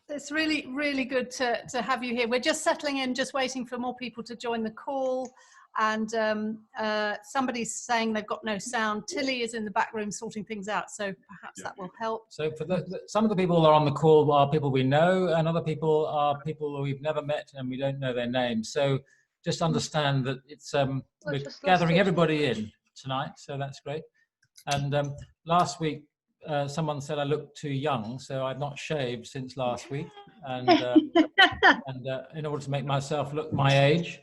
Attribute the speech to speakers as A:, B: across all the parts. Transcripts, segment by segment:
A: It's really, really good to have you here. We're just settling in, just waiting for more people to join the call. And somebody's saying they've got no sound. Tilly is in the back room sorting things out, so perhaps that will help.
B: So for some of the people who are on the call are people we know, and other people are people we've never met and we don't know their names. So just understand that it's we're gathering everybody in tonight, so that's great. And last week, someone said I looked too young, so I've not shaved since last week, and in order to make myself look my age,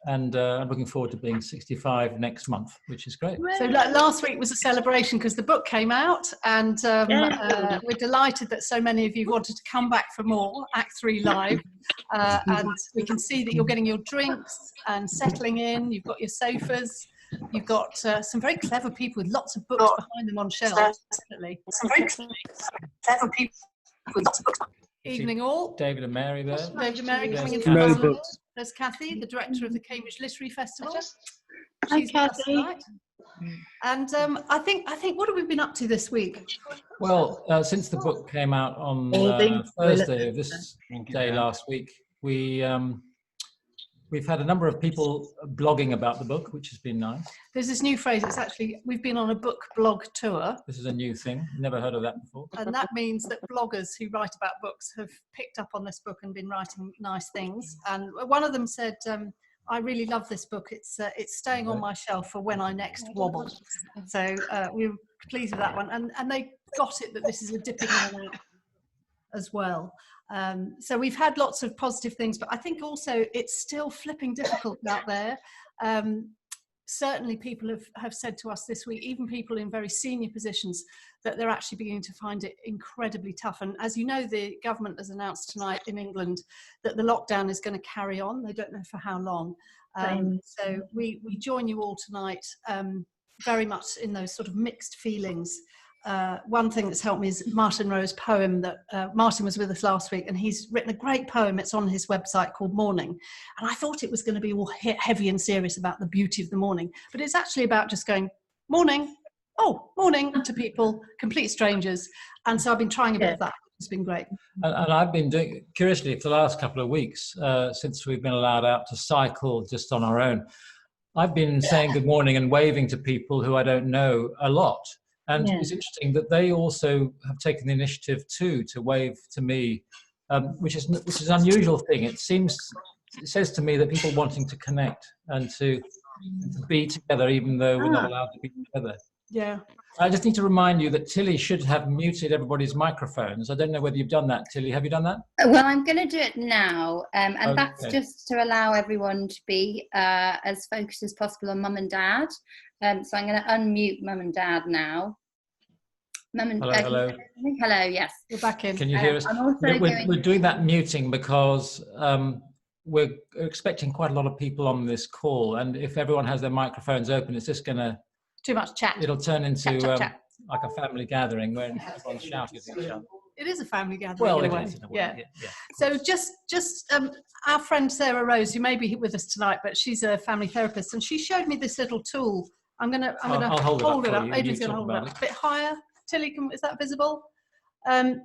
B: and I'm looking forward to being 65 next month, which is great.
A: So last week was a celebration because the book came out, and we're delighted that so many of you wanted to come back for more Act 3 Live, and we can see that you're getting your drinks and settling in. You've got your sofas. You've got some very clever people with lots of books behind them on shelves. Definitely. Some very clever people with lots of books. Evening all.
B: David and Mary there.
A: David and Mary coming in from
C: No
A: London.
C: books.
A: There's Kathy, the director of the Cambridge Literary Festival.
D: Hi,
A: She's with us
D: Kathy.
A: tonight. And I think what have we been up to this week?
B: Well, since the book came out on Thursday of this day last week, we've had a number of people blogging about the book, which has been nice.
A: There's this new phrase. It's actually, we've been on a book blog tour.
B: This is a new thing. Never heard of that before.
A: And that means that bloggers who write about books have picked up on this book and been writing nice things. And one of them said, I really love this book. It's staying on my shelf for when I next wobble. So we were pleased with that one. And they got it that this is a dipping in and out as well. So we've had lots of positive things, but I think also it's still flipping difficult out there. Certainly people have said to us this week, even people in very senior positions, that they're actually beginning to find it incredibly tough. And as you know, the government has announced tonight in England that the lockdown is going to carry on. They don't know for how long. So we join you all tonight very much in those sort of mixed feelings. One thing that's helped me is Martin Rowe's poem that Martin was with us last week, and he's written a great poem. It's on his website called Morning. And I thought it was going to be all heavy and serious about the beauty of the morning, but it's actually about just going, morning, oh, morning to people, complete strangers. And so I've been trying a bit of that. It's been great.
B: And I've been doing, curiously, for the last couple of weeks, since we've been allowed out to cycle just on our own, I've been saying good morning and waving to people who I don't know a lot. And it's interesting that they also have taken the initiative too to wave to me, which is an unusual thing. It says to me that people wanting to connect and to be together, even though we're not allowed to be together.
A: Yeah.
B: I just need to remind you that Tilly should have muted everybody's microphones. I don't know whether you've done that, Tilly. Have you done that?
D: Well, I'm going to do it now, and
B: Okay.
D: that's just to allow everyone to be as focused as possible on Mum and Dad. So I'm going to unmute Mum and Dad now. Mum and
B: hello.
D: Hello, yes.
A: You're back in.
B: Can you hear us?
D: I'm also
B: We're doing that muting because we're expecting quite a lot of people on this call, and if everyone has their microphones open, it's just going to
A: Too much chat.
B: it'll turn into
A: Chat.
B: like a family gathering where everyone's shouting at each other.
A: It is a family gathering.
B: Well,
A: in a
B: it
A: way.
B: is in a way.
A: Yeah.
B: Yeah.
A: So just our friend Sarah Rose, who may be with us tonight, but she's a family therapist, and she showed me this little tool. I'm gonna
B: I'll hold it up.
A: Adrian's gonna hold it up a bit higher. Tilly, is that visible?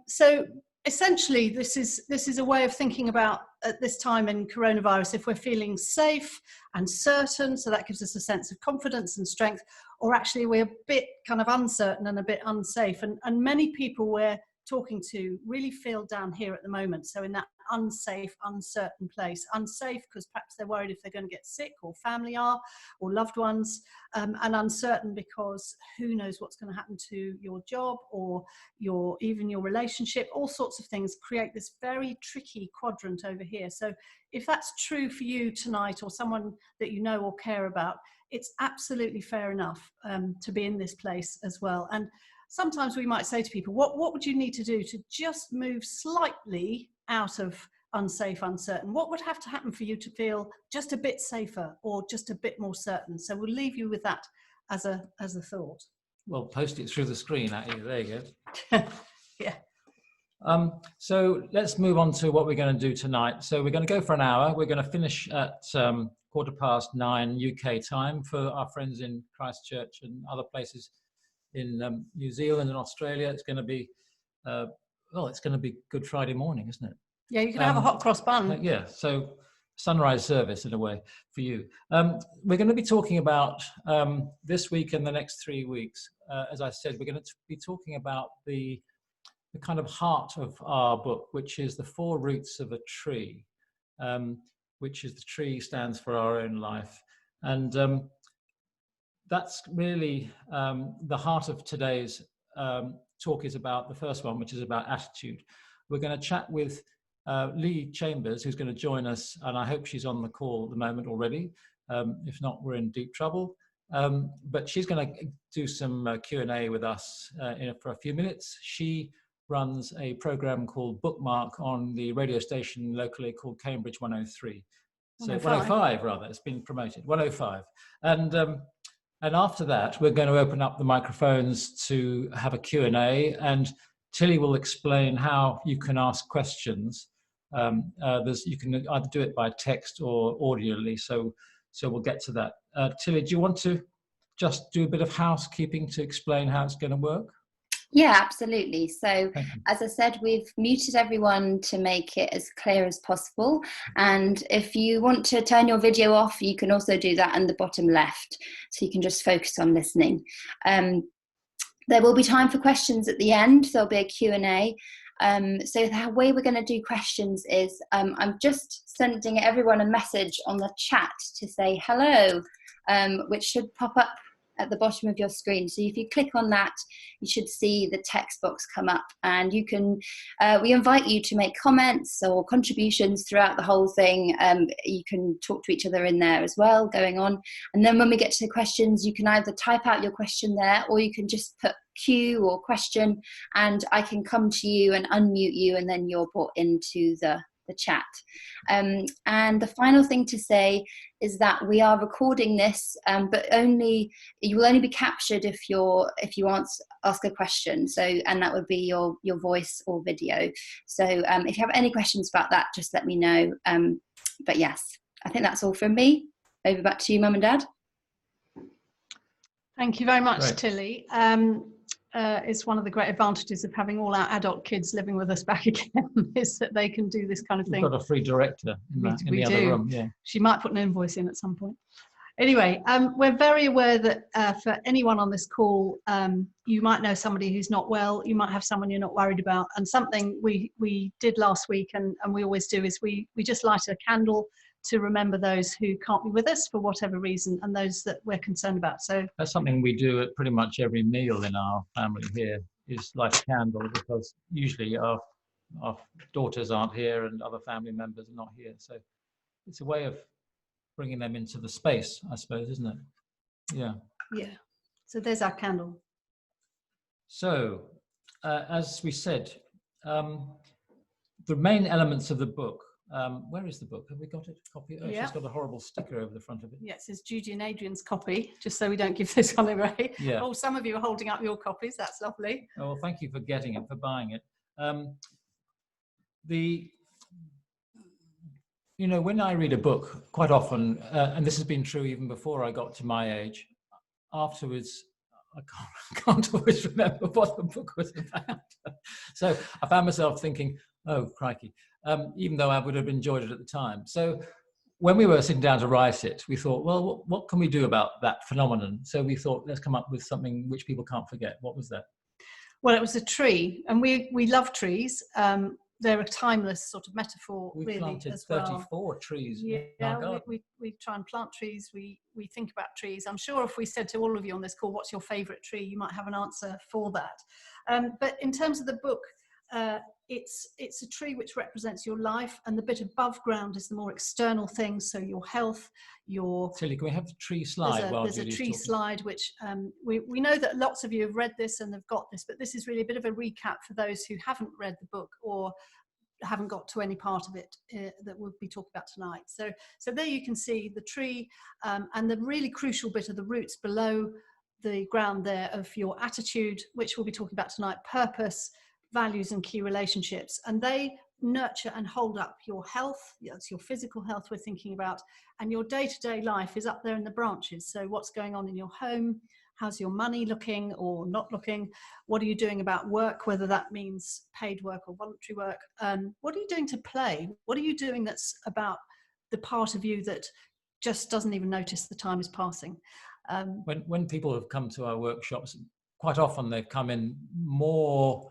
A: So essentially, this is a way of thinking about at this time in coronavirus, if we're feeling safe and certain, so that gives us a sense of confidence and strength, or actually we're a bit kind of uncertain and a bit unsafe. And many people we're talking to really feel down here at the moment. So in that unsafe, uncertain place. Unsafe because perhaps they're worried if they're going to get sick, or family are, or loved ones, and uncertain because who knows what's going to happen to your job or even your relationship. All sorts of things create this very tricky quadrant over here. So if that's true for you tonight, or someone that you know or care about, it's absolutely fair enough to be in this place as well. And sometimes we might say to people, what would you need to do to just move slightly out of unsafe, uncertain? What would have to happen for you to feel just a bit safer or just a bit more certain? So we'll leave you with that as a thought.
B: Well, post it through the screen at you. There you
A: go. Yeah.
B: So let's move on to what we're going to do tonight. So we're going to go for an hour. We're going to finish at 9:15 UK time for our friends in Christchurch and other places in New Zealand and Australia. It's going to be well, it's going to be Good Friday morning, isn't it?
A: Yeah, you can have a hot cross bun.
B: Yeah, so sunrise service in a way for you. We're going to be talking about this week and the next 3 weeks. As I said, we're going to be talking about the kind of heart of our book, which is the 4 roots of a tree, which is the tree stands for our own life. And that's really the heart of today's talk is about the first one, which is about attitude. We're going to chat with Lee Chambers, who's going to join us, and I hope she's on the call at the moment already. If not, we're in deep trouble. But she's going to do some Q&A with us for a few minutes. She runs a program called Bookmark on the radio station locally called Cambridge 103. So 105 rather, it's been promoted, 105. And after that, we're going to open up the microphones to have a Q&A, and Tilly will explain how you can ask questions. You can either do it by text or audially, so we'll get to that. Tilly, do you want to just do a bit of housekeeping to explain how it's going to work?
D: Yeah, absolutely. So as I said, we've muted everyone to make it as clear as possible. And if you want to turn your video off, you can also do that in the bottom left. So you can just focus on listening. There will be time for questions at the end. There'll be a Q&A. So the way we're going to do questions is I'm just sending everyone a message on the chat to say hello, which should pop up at the bottom of your screen. So if you click on that, you should see the text box come up, and you can we invite you to make comments or contributions throughout the whole thing. You can talk to each other in there as well, going on, and then when we get to the questions, you can either type out your question there, or you can just put Q or question, and I can come to you and unmute you, and then you're brought into the chat. And the final thing to say is that we are recording this, but you will only be captured if you ask a question. So, and that would be your voice or video. So if you have any questions about that, just let me know. But yes, I think that's all from me. Over back to you, Mum and Dad.
A: Thank you very much, Tilly. It's one of the great advantages of having all our adult kids living with us back again is that they can do this kind of thing.
B: We've got a free director in the other room. Yeah.
A: She might put an invoice in at some point. Anyway, we're very aware that for anyone on this call, you might know somebody who's not well, you might have someone you're not worried about, and something we did last week and we always do is we just light a candle to remember those who can't be with us for whatever reason and those that we're concerned about. So
B: that's something we do at pretty much every meal in our family here, is light a candle, because usually our daughters aren't here and other family members are not here. So it's a way of bringing them into the space, I suppose, isn't it? Yeah. Yeah.
A: So there's our candle.
B: So as we said, the main elements of the book. Where is the book? Have we got it? Copy? Oh, yeah. She's got a horrible sticker over the front of it.
A: Yes, it's Judy and Adrian's copy, just so we don't give this one away.
B: Yeah.
A: Oh, some of you are holding up your copies. That's lovely.
B: Oh, well, thank you for getting it, for buying it. When I read a book, quite often, and this has been true even before I got to my age, afterwards, I can't always remember what the book was about. So I found myself thinking, oh, crikey. Even though I would have enjoyed it at the time. So when we were sitting down to write it, we thought, well, what can we do about that phenomenon? So we thought, let's come up with something which people can't forget. What was that?
A: Well, it was a tree, and we love trees. They're a timeless sort of metaphor,
B: we
A: really.
B: Planted
A: as
B: 34
A: well.
B: Trees.
A: Yeah, we try and plant trees. We think about trees. I'm sure if we said to all of you on this call, what's your favourite tree, you might have an answer for that. But in terms of the book, it's a tree which represents your life, and the bit above ground is the more external things. So your health,
B: Tilly, can we have the tree slide?
A: There's a tree slide which we know that lots of you have read this and have got this, but this is really a bit of a recap for those who haven't read the book or haven't got to any part of it that we'll be talking about tonight. So there you can see the tree and the really crucial bit of the roots below the ground there of your attitude, which we'll be talking about tonight, purpose, values and key relationships, and they nurture and hold up your health. That's your physical health we're thinking about, and your day-to-day life is up there in the branches. So what's going on in your home, How's your money looking or not looking? What are you doing about work, whether that means paid work or voluntary work? What are you doing to play? What are you doing that's about the part of you that just doesn't even notice the time is passing?
B: When people have come to our workshops, quite often they've come in more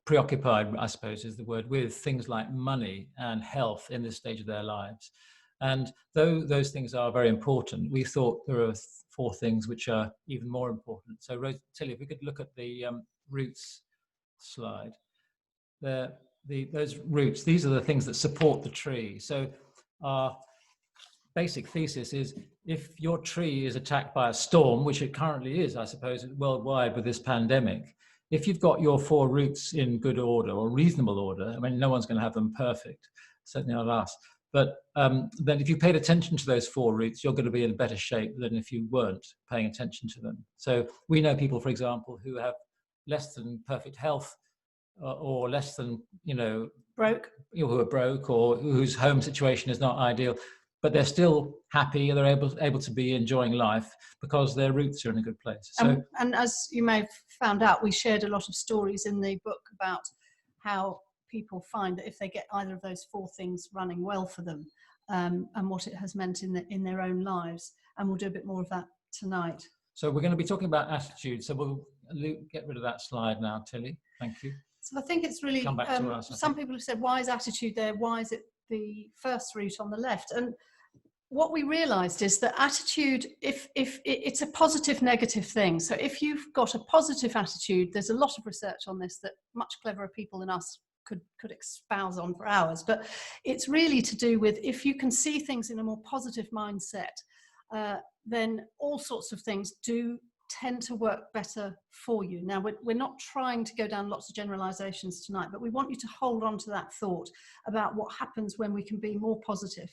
B: preoccupied, I suppose is the word, with things like money and health in this stage of their lives. And though those things are very important, we thought there are 4 things which are even more important. So Tilly, if we could look at the roots slide. Those roots, these are the things that support the tree. So our basic thesis is, if your tree is attacked by a storm, which it currently is, I suppose, worldwide with this pandemic, if you've got your 4 roots in good order or reasonable order, I mean, no one's going to have them perfect, certainly not us, but then if you paid attention to those 4 roots, you're going to be in better shape than if you weren't paying attention to them. So we know people, for example, who have less than perfect health, or less than,
A: broke,
B: who are broke, or whose home situation is not ideal, but they're still happy, they're able to be enjoying life because their roots are in a good place. So,
A: and as you may have found out, we shared a lot of stories in the book about how people find that if they get either of those 4 things running well for them, and what it has meant in their own lives. And we'll do a bit more of that tonight.
B: So we're going to be talking about attitude. So we'll get rid of that slide now, Tilly. Thank you.
A: So I think it's really,
B: come back to us,
A: some people have said, why is attitude there? Why is it the first root on the left? And what we realized is that attitude, if it's a positive negative thing. So if you've got a positive attitude, there's a lot of research on this that much cleverer people than us could espouse on for hours, but it's really to do with, if you can see things in a more positive mindset, then all sorts of things do tend to work better for you. Now, we're not trying to go down lots of generalizations tonight, but we want you to hold on to that thought about what happens when we can be more positive.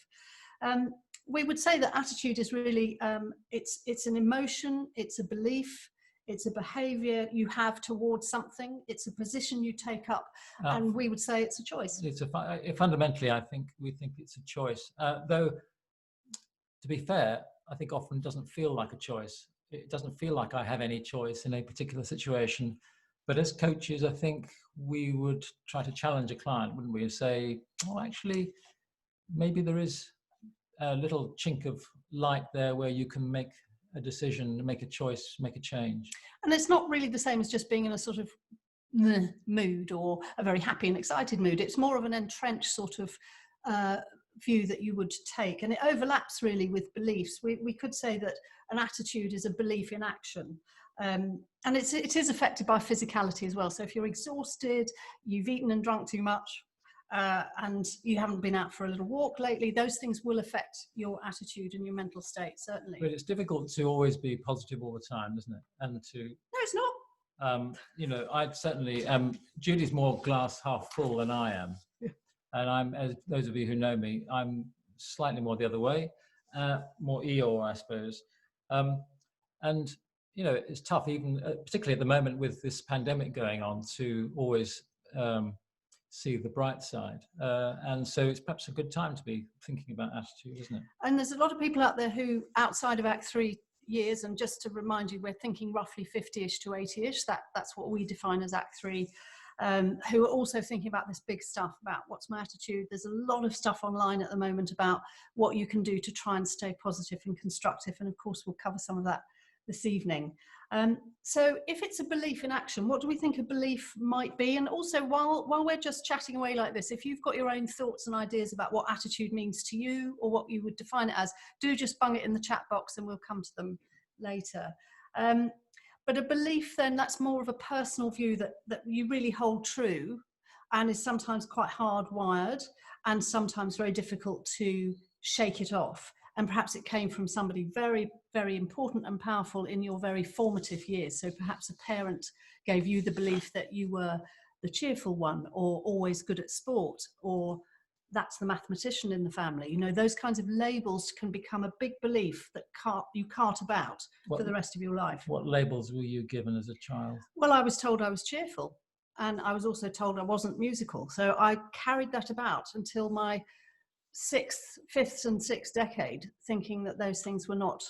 A: We would say that attitude is really, it's an emotion, it's a belief, it's a behavior you have towards something, it's a position you take up, and we would say it's a choice.
B: Fundamentally, I think we think it's a choice. Though, to be fair, I think often it doesn't feel like a choice. It doesn't feel like I have any choice in a particular situation. But as coaches, I think we would try to challenge a client, wouldn't we? And say, oh, actually, maybe there is a little chink of light there where you can make a decision, make a choice, make a change.
A: And it's not really the same as just being in a sort of mood or a very happy and excited mood. It's more of an entrenched sort of view that you would take, and it overlaps really with beliefs. We could say that an attitude is a belief in action, and it is affected by physicality as well. So if you're exhausted, you've eaten and drunk too much, and you haven't been out for a little walk lately, those things will affect your attitude and your mental state, certainly.
B: But it's difficult to always be positive all the time, isn't it? And to
A: no, it's not.
B: I'd certainly Judy's more glass half full than I am. And I'm, as those of you who know me, I'm slightly more the other way, more Eeyore, I suppose. And, it's tough, even particularly at the moment with this pandemic going on, to always see the bright side. And so it's perhaps a good time to be thinking about attitude, isn't it?
A: And there's a lot of people out there who, outside of Act 3 years, and just to remind you, we're thinking roughly 50-ish to 80-ish, that's what we define as Act 3, who are also thinking about this big stuff about what's my attitude. There's a lot of stuff online at the moment about what you can do to try and stay positive and constructive, and of course we'll cover some of that this evening. So if it's a belief in action, what do we think a belief might be? And also, while we're just chatting away like this, if you've got your own thoughts and ideas about what attitude means to you or what you would define it as, do just bung it in the chat box and we'll come to them later. But a belief, then, that's more of a personal view that you really hold true, and is sometimes quite hardwired and sometimes very difficult to shake it off. And perhaps it came from somebody very, very important and powerful in your very formative years. So perhaps a parent gave you the belief that you were the cheerful one, or always good at sport, or that's the mathematician in the family. Those kinds of labels can become a big belief that you cart about for the rest of your life.
B: What labels were you given as a child?
A: Well, I was told I was cheerful, and I was also told I wasn't musical. So I carried that about until my fifth and sixth decade, thinking that those things were not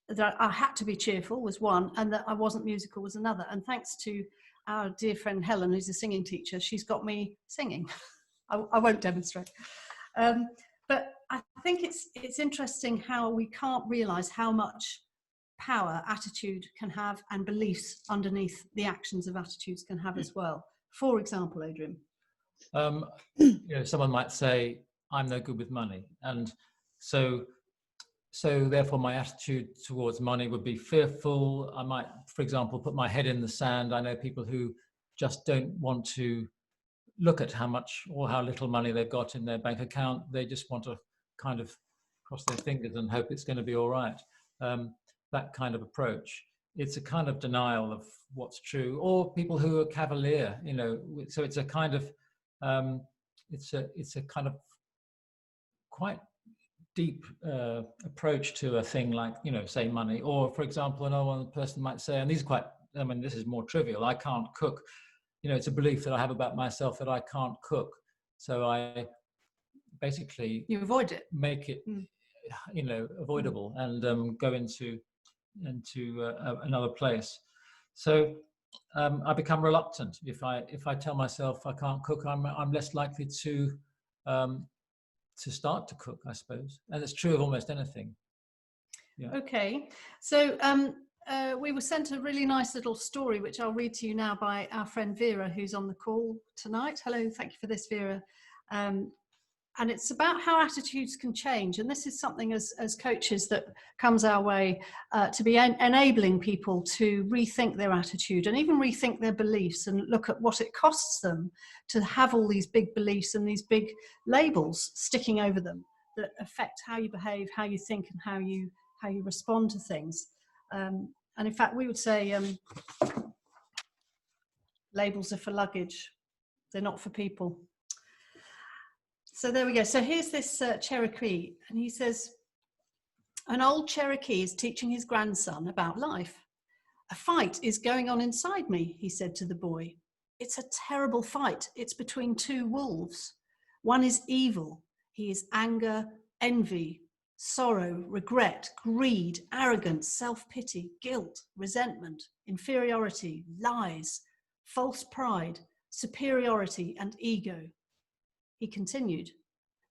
A: that I had to be cheerful was one, and that I wasn't musical was another. And thanks to our dear friend Helen, who's a singing teacher, she's got me singing. I won't demonstrate. But I think it's interesting how we can't realise how much power attitude can have, and beliefs underneath the actions of attitudes can have as well. For example, Adrian.
B: Someone might say, I'm no good with money. And so therefore my attitude towards money would be fearful. I might, for example, put my head in the sand. I know people who just don't want to look at how much or how little money they've got in their bank account. They just want to kind of cross their fingers and hope it's going to be all right. That kind of approach. It's a kind of denial of what's true. Or people who are cavalier, so it's a kind of, it's a kind of quite deep approach to a thing like, say money. Or for example, another one person might say, and these are quite, this is more trivial, I can't cook. It's a belief that I have about myself that I can't cook. So I basically
A: you avoid it,
B: make it, avoidable, and go into another place. So I become reluctant if I tell myself I can't cook. I'm less likely to start to cook, I suppose, and it's true of almost anything. Yeah.
A: Okay, so we were sent a really nice little story, which I'll read to you now, by our friend Vera, who's on the call tonight. Hello, thank you for this, Vera. And it's about how attitudes can change. And this is something as coaches that comes our way to be enabling people to rethink their attitude and even rethink their beliefs and look at what it costs them to have all these big beliefs and these big labels sticking over them that affect how you behave, how you think, and how you respond to things. And in fact, we would say labels are for luggage. They're not for people. So there we go. So here's this Cherokee, and he says, an old Cherokee is teaching his grandson about life. A fight is going on inside me, he said to the boy. It's a terrible fight. It's between two wolves. One is evil. He is anger, envy, sorrow, regret, greed, arrogance, self-pity, guilt, resentment, inferiority, lies, false pride, superiority, and ego. He continued,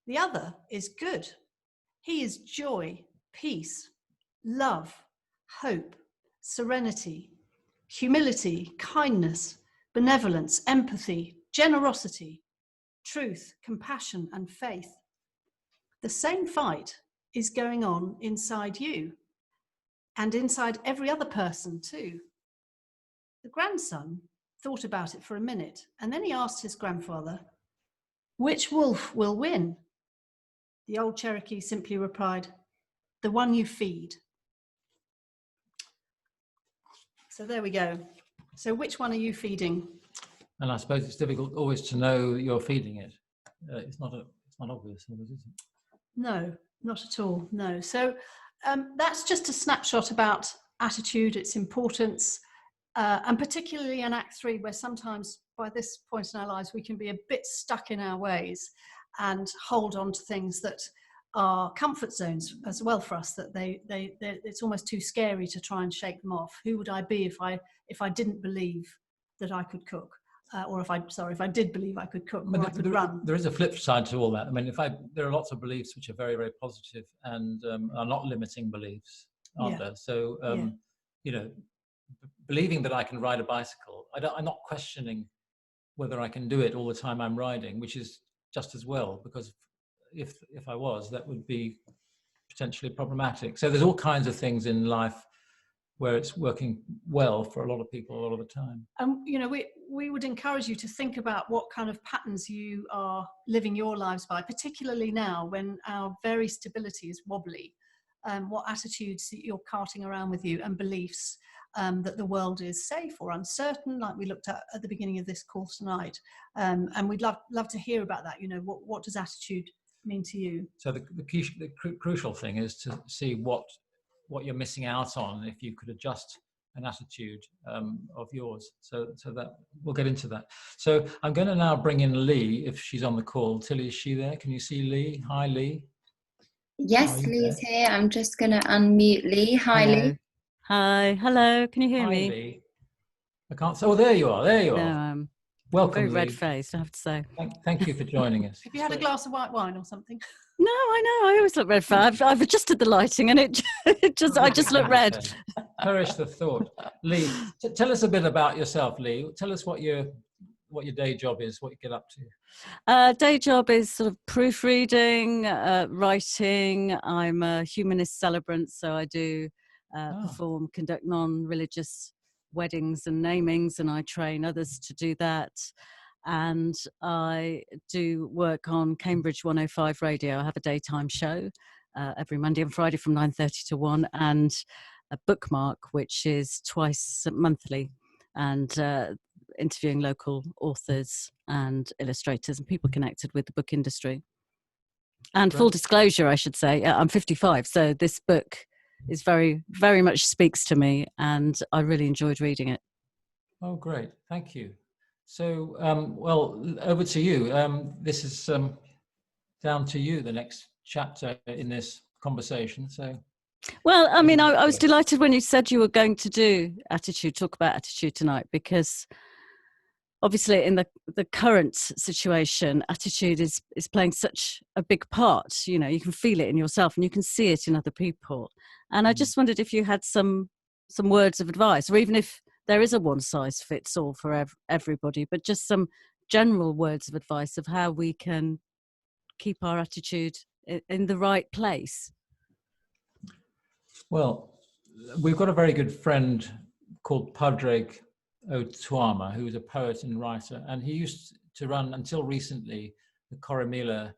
A: the other is good. He is joy, peace, love, hope, serenity, humility, kindness, benevolence, empathy, generosity, truth, compassion, and faith. The same fight is going on inside you and inside every other person too. The grandson thought about it for a minute, and then he asked his grandfather, which wolf will win? The old Cherokee simply replied, the one you feed. So there we go. So which one are you feeding?
B: And I suppose it's difficult always to know that you're feeding it. It's not obvious, is it?
A: No, not at all. No. So that's just a snapshot about attitude, its importance, and particularly in Act 3, where sometimes by this point in our lives we can be a bit stuck in our ways and hold on to things that are comfort zones as well for us, that it's almost too scary to try and shake them off. Who would I be if I didn't believe that I could cook? Or if I did believe I could cook, or I could run. There
B: is a flip side to all that. I mean, there are lots of beliefs which are very, very positive and are not limiting beliefs, aren't there? So, believing that I can ride a bicycle, I'm not questioning whether I can do it all the time I'm riding, which is just as well, because if I was, that would be potentially problematic. So there's all kinds of things in life where it's working well for a lot of people a lot of the time.
A: We would encourage you to think about what kind of patterns you are living your lives by, particularly now when our very stability is wobbly. What attitudes you're carting around with you and beliefs that the world is safe or uncertain, like we looked at the beginning of this course tonight. And we'd love to hear about that. What does attitude mean to you?
B: So the crucial thing is to see what you're missing out on if you could adjust an attitude of yours. So that we'll get into that. So I'm going to now bring in Lee, if she's on the call. Tilly, is she there? Can you see Lee? Hi, Lee.
D: Yes,
B: you
D: Lee's
B: there?
D: here. I'm just going to unmute Lee. Hi,
C: Hello.
D: Lee.
C: Hi. Hello. Can you hear
B: Hi,
C: me?
B: Lee. I can't. Oh, there you are. There you
C: No,
B: are.
C: I'm
B: Welcome,
C: very
B: Lee.
C: red-faced, I have to say.
B: Thank you for joining us.
A: Have you had a glass of white wine or something?
C: No, I know. I always look red-faced. I've adjusted the lighting, and I just look red.
B: Perish the thought. Lee, tell us a bit about yourself, Lee. Tell us what your day job is, what you get up to.
C: Day job is sort of proofreading, writing. I'm a humanist celebrant, so I do perform, conduct non-religious weddings and namings, and I train others to do that. And I do work on Cambridge 105 Radio. I have a daytime show every Monday and Friday from 9:30 to 1, and a bookmark, which is twice monthly, and interviewing local authors and illustrators and people connected with the book industry. And full disclosure, I should say, I'm 55, so this book is very, very much speaks to me, and I really enjoyed reading it.
B: Oh, great. Thank you. So, well, over to you. This is down to you, the next chapter in this conversation. So,
C: well, I mean, I was delighted when you said you were going to talk about attitude tonight, because obviously in the current situation, attitude is playing such a big part. You know, you can feel it in yourself and you can see it in other people. And I just wondered if you had some words of advice, or even if there is a one size fits all for everybody, but just some general words of advice of how we can keep our attitude in the right place.
B: Well, we've got a very good friend called Padraig Otuama, who is a poet and writer, and he used to run, until recently, the Coromila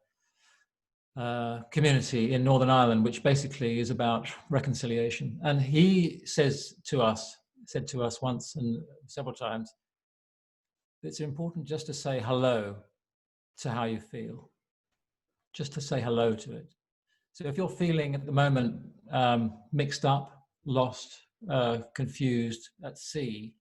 B: community in Northern Ireland, which basically is about reconciliation. And he said to us once and several times, it's important just to say hello to how you feel, just to say hello to it. So if you're feeling at the moment mixed up, lost, confused, at sea,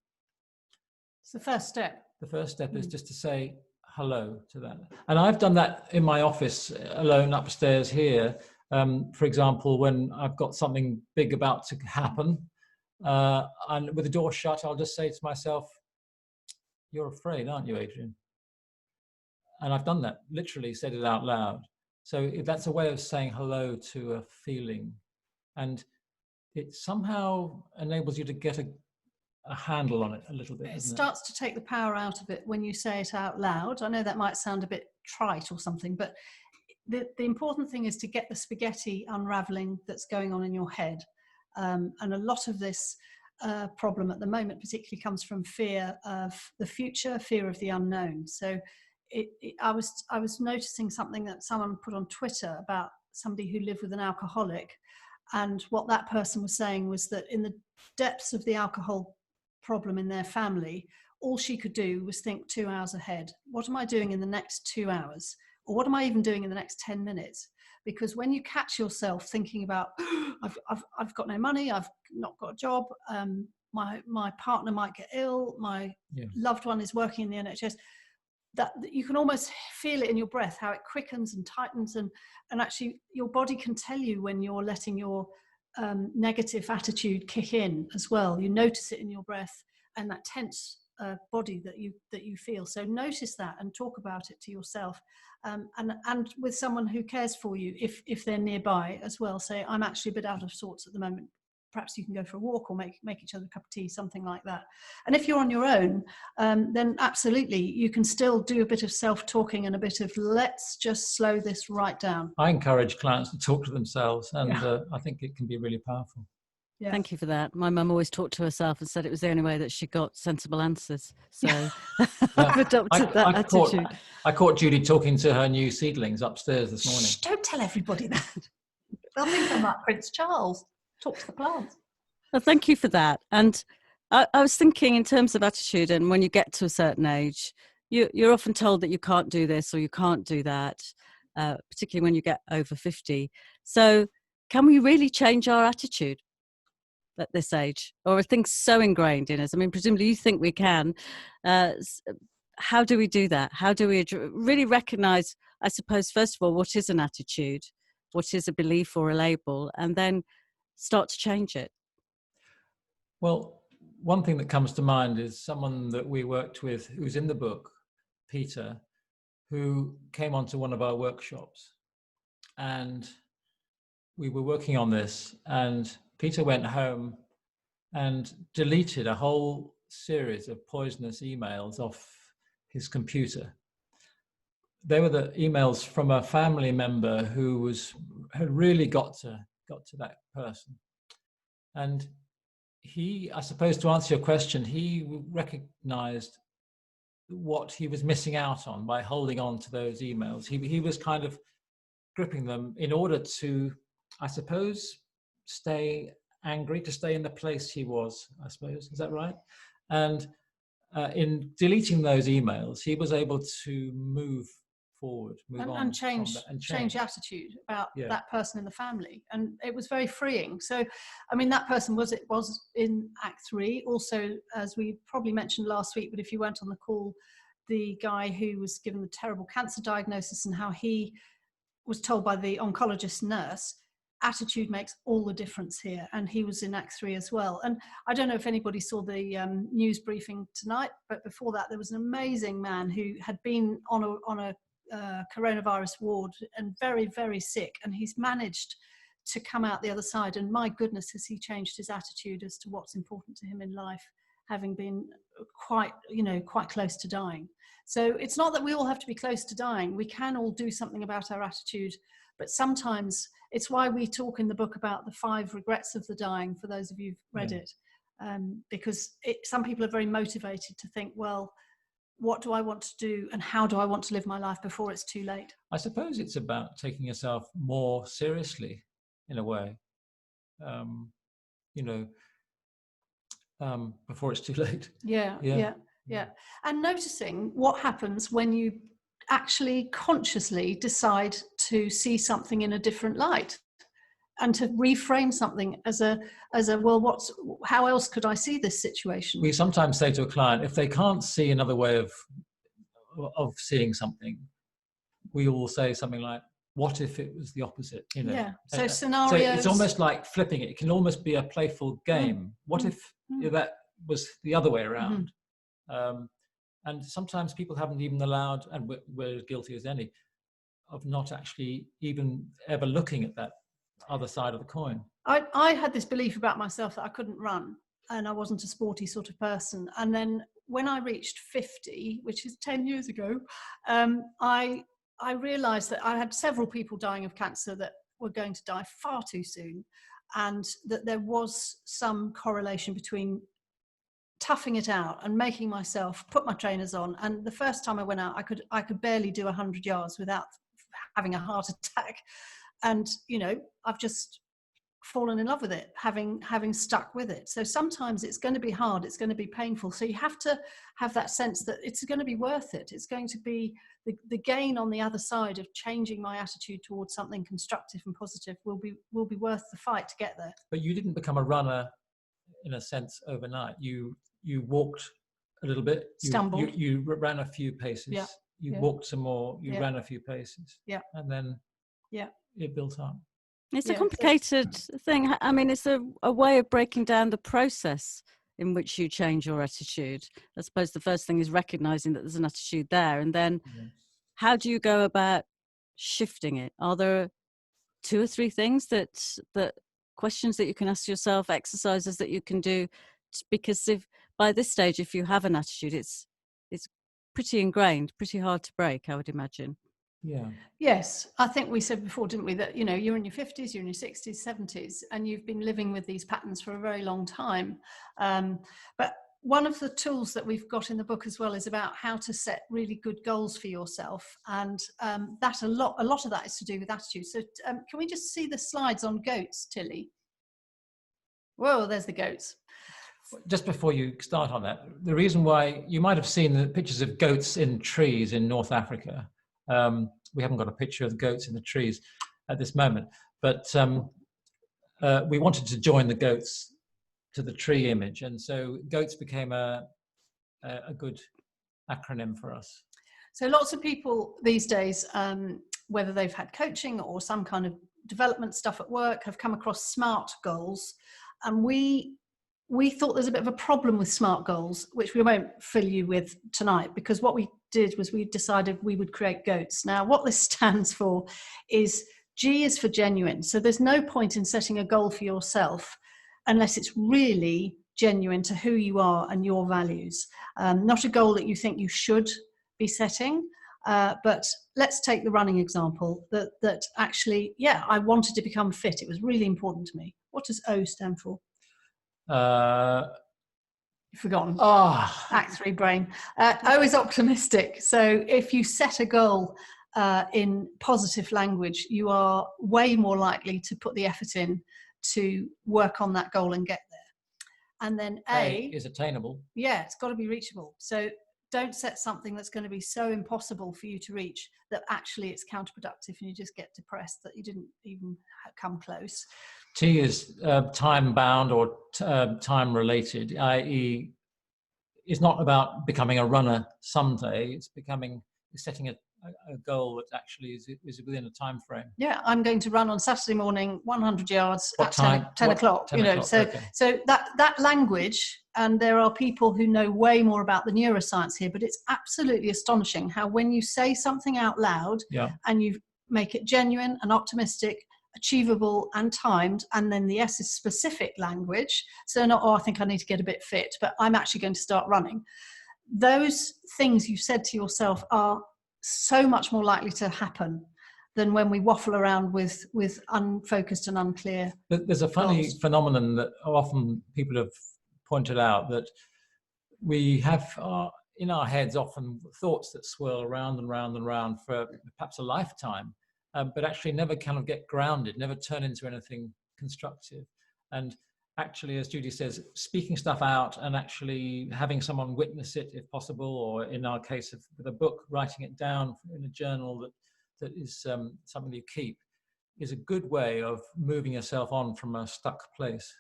A: It's the first step.
B: the first step is just to say hello to that. And I've done that in my office alone upstairs here. For example, when I've got something big about to happen, and with the door shut, I'll just say to myself, "You're afraid, aren't you, Adrian?" And I've done that, literally said it out loud. So that's a way of saying hello to a feeling. And it somehow enables you to get a handle on it a little bit.
A: It starts to take the power out of it when you say it out loud. I know that might sound a bit trite or something, but the important thing is to get the spaghetti unraveling that's going on in your head. And a lot of this problem at the moment particularly comes from fear of the future, fear of the unknown. So I was noticing something that someone put on Twitter about somebody who lived with an alcoholic, and what that person was saying was that in the depths of the alcohol problem in their family, all she could do was think 2 hours ahead. What am I doing in the next 2 hours? Or what am I even doing in the next 10 minutes? Because when you catch yourself thinking about, I've got no money, I've not got a job, my partner might get ill, my loved one is working in the NHS, that you can almost feel it in your breath, how it quickens and tightens, and actually your body can tell you when you're letting your negative attitude kick in as well. You notice it in your breath and that tense body that you feel. So notice that and talk about it to yourself, and with someone who cares for you if they're nearby as well. Say, I'm actually a bit out of sorts at the moment. Perhaps you can go for a walk or make each other a cup of tea, something like that. And if you're on your own, then absolutely you can still do a bit of self-talking and a bit of let's just slow this right down.
B: I encourage clients to talk to themselves, and I think it can be really powerful.
A: Yeah.
C: Thank you for that. My mum always talked to herself and said it was the only way that she got sensible answers. So I've adopted that attitude.
B: I caught Judy talking to her new seedlings upstairs this morning.
A: Shh, don't tell everybody that. They'll think I'm like Prince Charles. Talk to the plants.
C: Well, thank you for that. And I was thinking in terms of attitude, and when you get to a certain age, you're often told that you can't do this or you can't do that, particularly when you get over 50. So can we really change our attitude at this age? Or are things so ingrained in us? I mean, presumably you think we can. How do we do that? How do we really recognise, I suppose, first of all, what is an attitude? what is a belief or a label, and then start to change it?
B: Well, one thing that comes to mind is someone that we worked with who's in the book, Peter, who came onto one of our workshops, and we were working on this, and Peter went home and deleted a whole series of poisonous emails off his computer. They were the emails from a family member who had really got to that person. And he, I suppose, to answer your question, he recognized what he was missing out on by holding on to those emails. He was kind of gripping them in order to, I suppose, stay angry, to stay in the place he was, I suppose. Is that right? And in deleting those emails, he was able to move forward, move on,
A: and change attitude about that person in the family, and it was very freeing. So, I mean, that person was in Act 3. Also, as we probably mentioned last week, but if you weren't on the call, the guy who was given the terrible cancer diagnosis and how he was told by the oncologist nurse, attitude makes all the difference here, and he was in Act 3 as well. And I don't know if anybody saw the news briefing tonight, but before that there was an amazing man who had been on a coronavirus ward and very, very sick, and he's managed to come out the other side, and my goodness, has he changed his attitude as to what's important to him in life, having been quite close to dying. So it's not that we all have to be close to dying. We can all do something about our attitude, but sometimes it's why we talk in the book about the 5 regrets of the dying, for those of you who've read it, because some people are very motivated to think, well, what do I want to do and how do I want to live my life before it's too late?
B: I suppose it's about taking yourself more seriously in a way, before it's too late.
A: Yeah. And noticing what happens when you actually consciously decide to see something in a different light and to reframe something as a well, how else could I see this situation?
B: We sometimes say to a client, if they can't see another way of seeing something, we will say something like, what if it was the opposite?
A: So scenarios.
B: So it's almost like flipping it. It can almost be a playful game. What if that was the other way around? And sometimes people haven't even allowed, and we're as guilty as any, of not actually even ever looking at that other side of the coin.
A: I had this belief about myself that I couldn't run and I wasn't a sporty sort of person. And then when I reached 50, which is 10 years ago, I realized that I had several people dying of cancer that were going to die far too soon, and that there was some correlation between toughing it out and making myself put my trainers on. And the first time I went out, I could barely do 100 yards without having a heart attack. And, I've just fallen in love with it, having stuck with it. So sometimes it's going to be hard, it's going to be painful. So you have to have that sense that it's going to be worth it. It's going to be the gain on the other side of changing my attitude towards something constructive and positive will be worth the fight to get there.
B: But you didn't become a runner in a sense overnight. You walked a little bit,
A: stumbled,
B: you ran a few paces, walked some more, you ran a few paces, and then it built up.
C: It's a complicated thing. I mean, it's a way of breaking down the process in which you change your attitude. I suppose the first thing is recognizing that there's an attitude there, and then how do you go about shifting it? Are there 2 or 3 things that questions that you can ask yourself, exercises that you can do? Because if by this stage, if you have an attitude, it's pretty ingrained, pretty hard to break, I would imagine.
B: Yeah.
A: Yes, I think we said before, didn't we, that you're in your 50s, you're in your 60s, 70s, and you've been living with these patterns for a very long time. But one of the tools that we've got in the book as well is about how to set really good goals for yourself, and that a lot of that is to do with attitude. So can we just see the slides on goats, Tilly? Whoa, there's the goats.
B: Just before you start on that, the reason why you might have seen the pictures of goats in trees in North Africa. We haven't got a picture of the goats in the trees at this moment, but we wanted to join the goats to the tree image, and so goats became a good acronym for us.
A: So lots of people these days, whether they've had coaching or some kind of development stuff at work have come across SMART goals, and we thought there's a bit of a problem with SMART goals, which we won't fill you with tonight, because what we did was we decided we would create GOATs. Now, what this stands for is G is for genuine. So there's no point in setting a goal for yourself unless it's really genuine to who you are and your values. Not a goal that you think you should be setting. But let's take the running example, that actually, yeah, I wanted to become fit. It was really important to me. What does O stand for? You've forgotten. Act 3 brain. O is optimistic. So if you set a goal in positive language, you are way more likely to put the effort in to work on that goal and get there. And then A
B: is attainable.
A: Yeah, it's got to be reachable. So don't set something that's going to be so impossible for you to reach that actually it's counterproductive and you just get depressed that you didn't even come close.
B: T is time bound or time related, i.e. it's not about becoming a runner someday, it's setting a goal that actually is within a time frame.
A: Yeah, I'm going to run on Saturday morning 100 yards
B: what
A: at
B: time?
A: 10 o'clock.
B: 10
A: you know,
B: o'clock,
A: so
B: okay.
A: So that language, and there are people who know way more about the neuroscience here, but it's absolutely astonishing how when you say something out loud and you make it genuine and optimistic, achievable and timed, and then the S is specific language. So not, I think I need to get a bit fit, but I'm actually going to start running. Those things you said to yourself are so much more likely to happen than when we waffle around with unfocused and unclear.
B: There's a funny phenomenon that often people have pointed out, that we have in our heads often thoughts that swirl around and round and round for perhaps a lifetime, but actually never kind of get grounded, never turn into anything constructive. And actually, as Judy says, speaking stuff out and actually having someone witness it if possible, or in our case with a book, writing it down in a journal that is something you keep, is a good way of moving yourself on from a stuck place.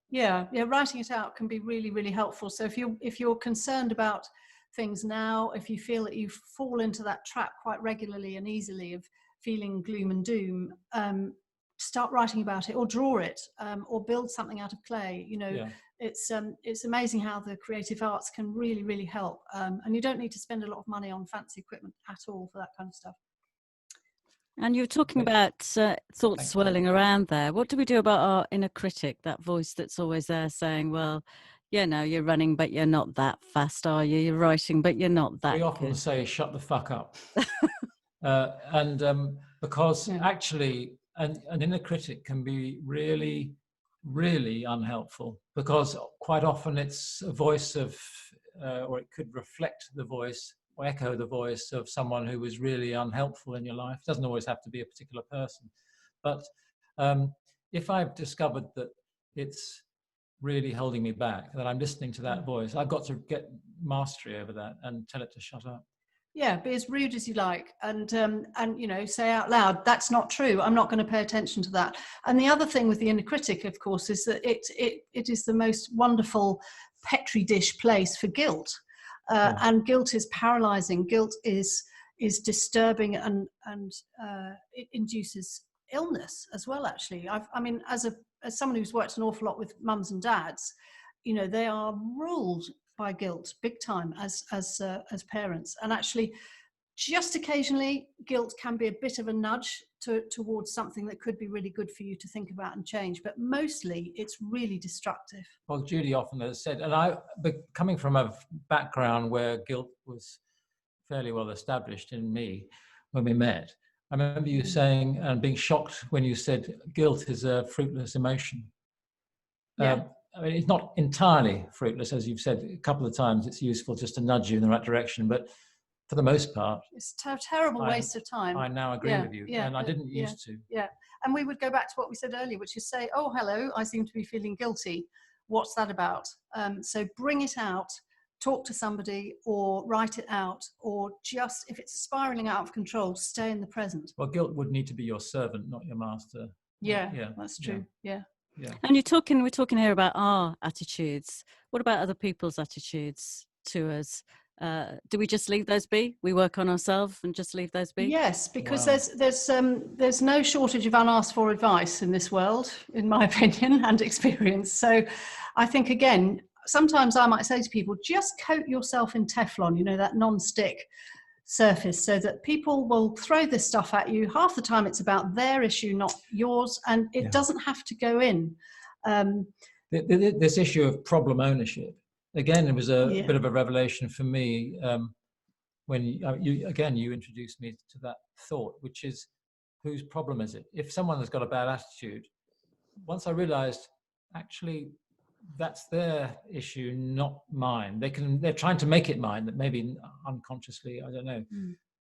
B: Yeah,
A: writing it out can be really, really helpful. So if you're concerned about things now, if you feel that you fall into that trap quite regularly and easily of feeling gloom and doom, start writing about it, or draw it, or build something out of clay. It's amazing how the creative arts can really, really help, and you don't need to spend a lot of money on fancy equipment at all for that kind of stuff.
C: And you're talking about thoughts swirling around there. What do we do about our inner critic, that voice that's always there saying, well, you're running, but you're not that fast, are you? You're writing, but you're not that good.
B: We often say, shut the fuck up. Because actually, an inner critic can be really, really unhelpful, because quite often it's a voice of, or it could reflect the voice or echo the voice of someone who was really unhelpful in your life. It doesn't always have to be a particular person. But if I've discovered that it's really holding me back, that I'm listening to that voice, I've got to get mastery over that and tell it to shut up.
A: Yeah, be as rude as you like, and say out loud, that's not true, I'm not going to pay attention to that. And the other thing with the inner critic, of course, is that it is the most wonderful petri dish place for guilt. And guilt is paralyzing. Guilt is disturbing, and it induces illness as well, actually. As someone who's worked an awful lot with mums and dads, they are ruled by guilt big time as parents. And actually, just occasionally, guilt can be a bit of a nudge towards something that could be really good for you to think about and change. But mostly, it's really destructive.
B: Well, Judy often has said, but coming from a background where guilt was fairly well established in me when we met, I remember you saying and being shocked when you said guilt is a fruitless emotion.
A: Yeah.
B: It's not entirely fruitless, as you've said a couple of times. It's useful just to nudge you in the right direction, but for the most part,
A: it's a terrible waste of time.
B: I now agree with you, and I didn't used to.
A: Yeah, and we would go back to what we said earlier, which is say, oh, hello, I seem to be feeling guilty. What's that about? So bring it out, talk to somebody, or write it out, or just, if it's spiraling out of control, stay in the present.
B: Well, guilt would need to be your servant, not your master.
A: Yeah, that's true. Yeah.
C: And we're talking here about our attitudes. What about other people's attitudes to us? do we just leave those be? We work on ourselves and just leave those be?
A: Yes, because
B: Wow.
A: there's no shortage of unasked for advice in this world, in my opinion and experience. So I think, again, sometimes I might say to people, just coat yourself in Teflon, that non-stick surface, so that people will throw this stuff at you. Half the time it's about their issue, not yours, and it doesn't have to go in.
B: This issue of problem ownership, again, it was a bit of a revelation for me when you introduced me to that thought, which is, whose problem is it? If someone has got a bad attitude, once I realized, actually, that's their issue, not mine. They're trying to make it mine, that maybe unconsciously, I don't know.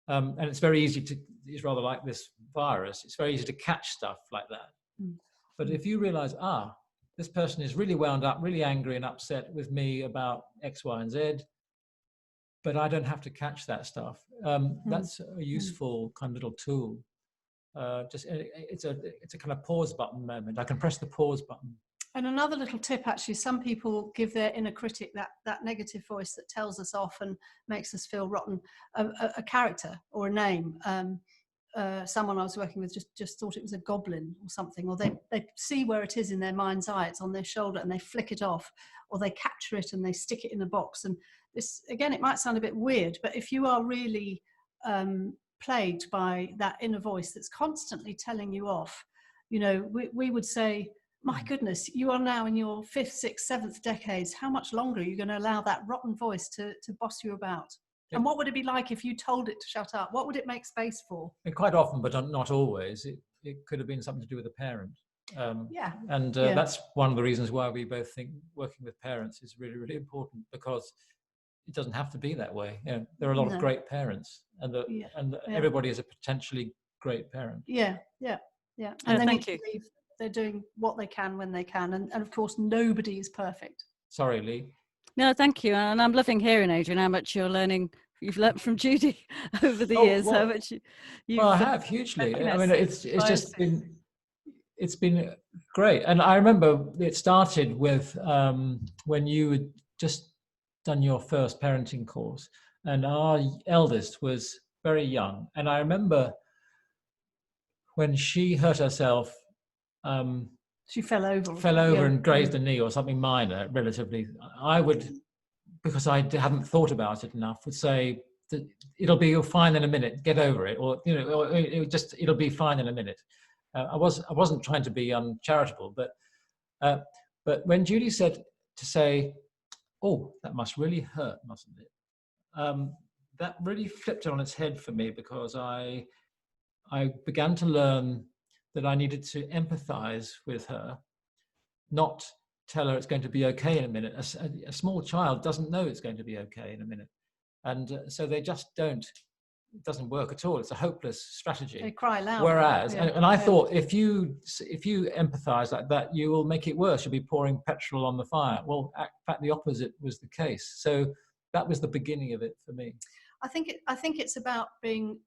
B: And it's very easy it's rather like this virus, it's very easy to catch stuff like that. But if you realize, this person is really wound up, really angry and upset with me about X, Y, and Z, but I don't have to catch that stuff. That's a useful kind of little tool. It's a kind of pause button moment. I can press the pause button.
A: And another little tip, actually, some people give their inner critic, that negative voice that tells us off and makes us feel rotten, a character or a name. Someone I was working with just thought it was a goblin or something, or they see where it is in their mind's eye, it's on their shoulder, and they flick it off, or they capture it and they stick it in a box. And this, again, it might sound a bit weird, but if you are really plagued by that inner voice that's constantly telling you off, we would say, my goodness, you are now in your 5th, 6th, 7th decades. How much longer are you going to allow that rotten voice to boss you about? And what would it be like if you told it to shut up? What would it make space for?
B: And quite often, but not always, it could have been something to do with a parent. That's one of the reasons why we both think working with parents is really, really important, because it doesn't have to be that way. There are a lot of great parents, and everybody is a potentially great parent.
A: Yeah. And thank you. They're doing what they can when they can, and of course nobody is perfect.
B: Sorry, Lee.
C: No, thank you, and I'm loving hearing, Adrian, how much you've learnt from Judy over the years.
B: Well,
C: how much
B: I have hugely. I mean, it's been great, and I remember it started with when you had just done your first parenting course, and our eldest was very young, and I remember when she hurt herself.
A: She fell over
B: and grazed a knee or something minor, relatively. I would, because I hadn't thought about it enough, would say that you're fine in a minute, get over it, or it'll be fine in a minute. I wasn't trying to be uncharitable, but when Judy said to say, "Oh, that must really hurt, mustn't it?" That really flipped it on its head for me, because I began to learn that I needed to empathize with her, not tell her it's going to be okay in a minute. A small child doesn't know it's going to be okay in a minute. And so they just don't. It doesn't work at all. It's a hopeless strategy.
A: They cry loud.
B: Whereas, and I thought, if you empathize like that, you will make it worse. You'll be pouring petrol on the fire. Well, in fact, the opposite was the case. So that was the beginning of it for me.
A: I think it's about being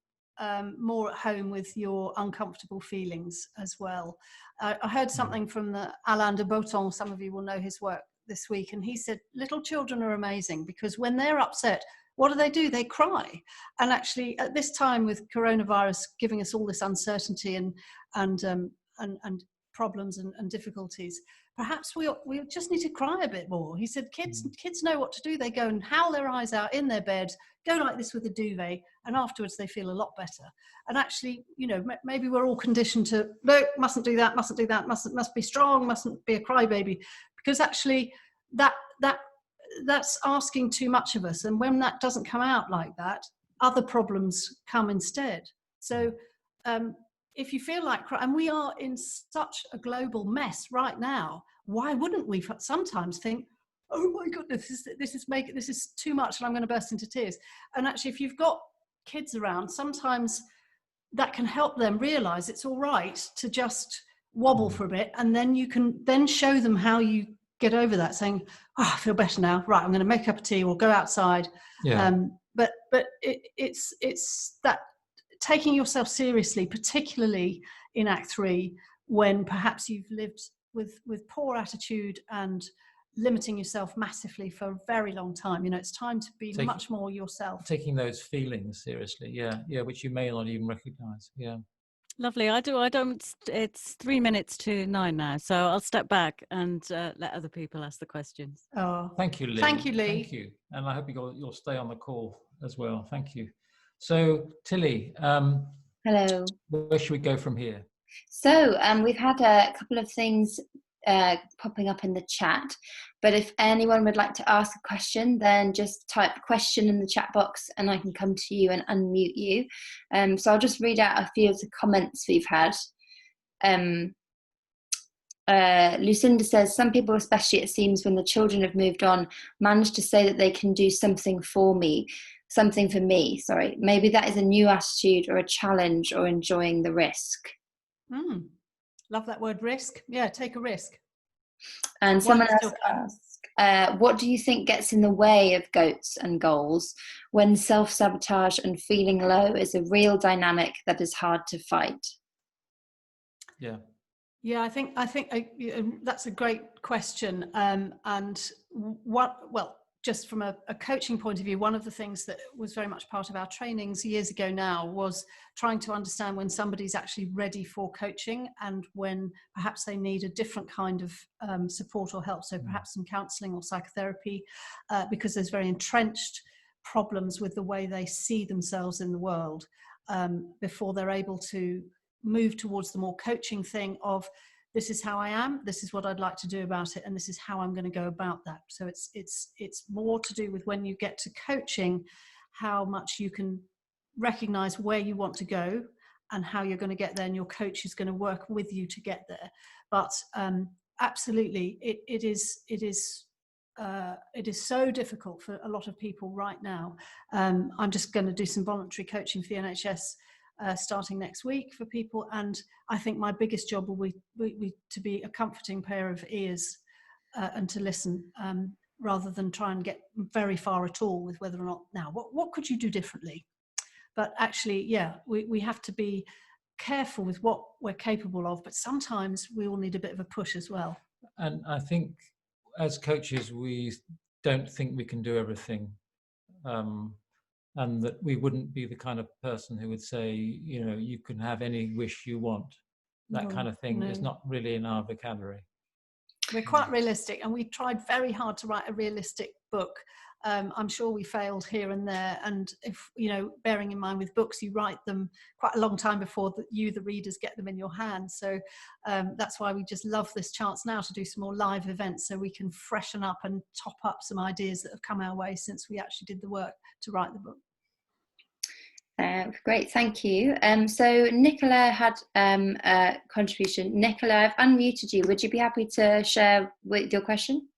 A: more at home with your uncomfortable feelings as well. I heard something from Alain de Botton, some of you will know his work this week, and he said little children are amazing, because when they're upset, what do? They cry. And actually at this time, with coronavirus giving us all this uncertainty and problems and difficulties, perhaps we just need to cry a bit more. He said kids know what to do. They go and howl their eyes out in their bed, go like this with a duvet, and afterwards they feel a lot better. And actually, maybe we're all conditioned to, no, mustn't do that, must be strong, mustn't be a crybaby, because actually that's asking too much of us. And when that doesn't come out like that, other problems come instead. So if you feel like and we are in such a global mess right now, why wouldn't we sometimes think, oh my goodness, this is too much and I'm going to burst into tears? And actually, if you've got kids around, sometimes that can help them realize it's all right to just wobble for a bit, and then you can then show them how you get over that, saying, I feel better now, right, I'm going to make a cup of tea or go outside. But it's that taking yourself seriously, particularly in Act 3, when perhaps you've lived with poor attitude and limiting yourself massively for a very long time. You know, it's time to be much more yourself.
B: Taking those feelings seriously, yeah, which you may not even recognize. Yeah.
C: Lovely. I don't. It's 3 minutes to 9 now, so I'll step back and let other people ask the questions.
A: Oh,
B: thank you, Lee.
A: Thank you, Lee.
B: Thank you, and I hope you'll stay on the call as well. Thank you. So, Tilly,
D: Hello.
B: Where should we go from here?
D: So we've had a couple of things popping up in the chat, but if anyone would like to ask a question, then just type question in the chat box and I can come to you and unmute you. So I'll just read out a few of the comments we've had. Lucinda says, some people, especially it seems when the children have moved on, manage to say that they can do something for me. Maybe that is a new attitude or a challenge or enjoying the risk.
A: Love that word, risk. Yeah, take a risk.
D: And someone else asked, what do you think gets in the way of goats and goals when self-sabotage and feeling low is a real dynamic that is hard to fight?
A: Yeah, I think that's a great question. Just from a coaching point of view, one of the things that was very much part of our trainings years ago now was trying to understand when somebody's actually ready for coaching and when perhaps they need a different kind of support or help. So perhaps some counselling or psychotherapy, because there's very entrenched problems with the way they see themselves in the world before they're able to move towards the more coaching thing of, this is how I am, this is what I'd like to do about it, and this is how I'm going to go about that. So it's more to do with when you get to coaching, how much you can recognize where you want to go and how you're going to get there, and your coach is going to work with you to get there. But absolutely, it is so difficult for a lot of people right now. I'm just going to do some voluntary coaching for the NHS starting next week for people, and I think my biggest job will be to be a comforting pair of ears and to listen rather than try and get very far at all with whether or not, now what could you do differently. But actually, yeah, we have to be careful with what we're capable of, but sometimes we all need a bit of a push as well. And
B: I think as coaches we don't think we can do everything, and that we wouldn't be the kind of person who would say, you know, you can have any wish you want. That kind of thing is not really in our vocabulary. We're quite realistic, and we tried very hard to write a realistic book. I'm sure we failed here and there, and if, you know, bearing in mind with books, you write them quite a long time before you, the readers, get them in your hands. So that's why we just love this chance now to do some more live events, so we can freshen up and top up some ideas that have come our way since we actually did the work to write the book.
D: Great, thank you. So Nicola had a contribution. Nicola, I've unmuted you. Would you be happy to share with your question?